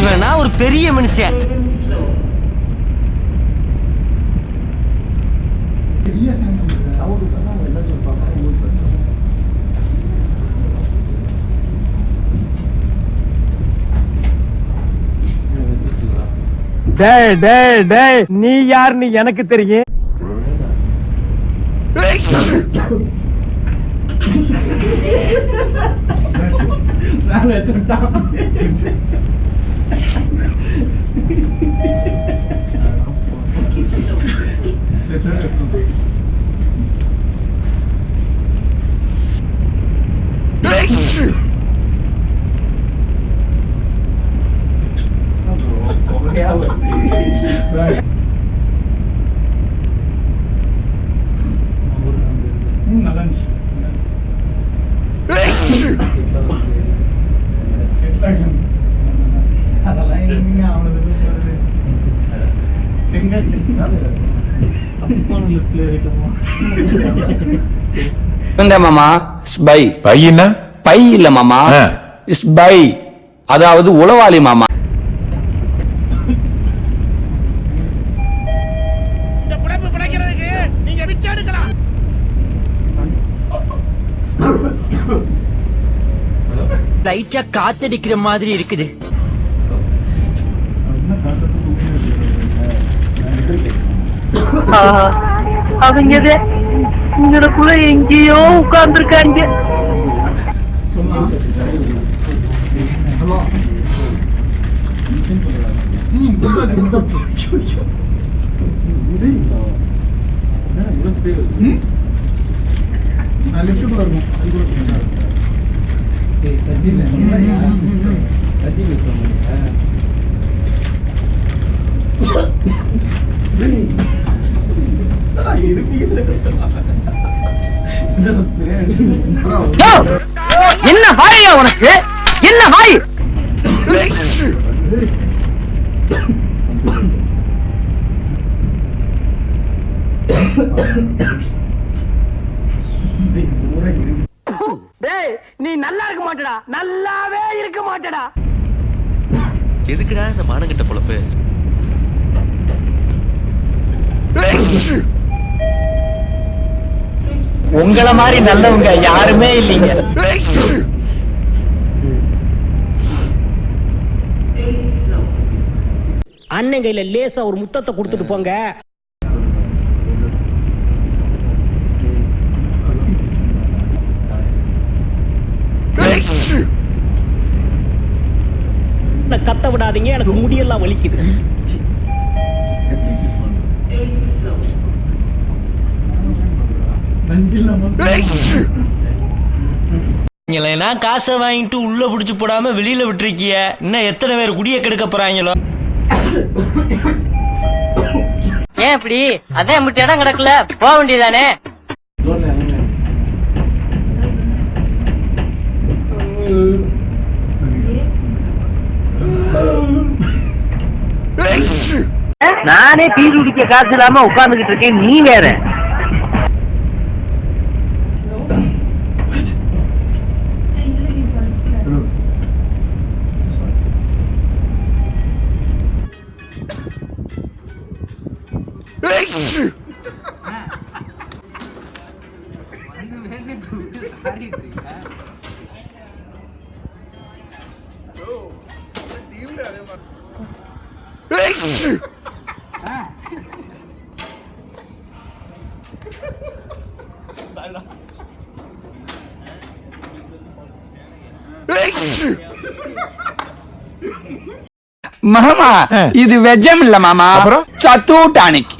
இவனா ஒரு பெரிய மனுஷன். டேய் டேய் டேய், நீ யாருன்னு எனக்கு தெரியும். மாமா ஸ்பை பையனா பை இல்ல மாமா, ஸ்பை அதாவது உளவாளி மாமா. இந்த பிழைப்பு பிழைக்கிறதுக்கு நீங்க விச்சு எடுக்கலாம். லைட்டா காத்தடிக்கிற மாதிரி இருக்குது. அவங்க இங்கக்குள்ள எங்கேயோ உட்கார்ந்துருக்காங்க. என்ன வாயா உனக்கு? என்ன வாய்? டேய், நீ நல்லா இருக்க மாட்டடா, நல்லாவே இருக்க மாட்டடா. எதுக்குடா இந்த மானங்கிட்ட பொழப்பு? உங்களை மாதிரி நல்லவங்க யாருமே இல்லைங்க. அண்ணன் கையில லேசா ஒரு முத்தத்தை கொடுத்துட்டு போங்க. கத்த விடாதீங்க, எனக்கு முடியெல்லாம் வலிக்குது. நீங்களா காசை வாங்கிட்டு உள்ள புடிச்சு போடாம வெளியில விட்டுருக்கிய. இன்னும் எத்தனை பேர் குடிய கெடுக்க போறாங்களோ? ஏன் இப்படி? அதான் இப்படி இடம் கிடக்கல, போக வேண்டியதானே. நானே டீ குடிக்க காசு இல்லாம உட்கார்ந்துகிட்டு இருக்கேன், நீ வேற. மாமா இது வெஜம் இல்ல மாமா, சத்து டானிக்.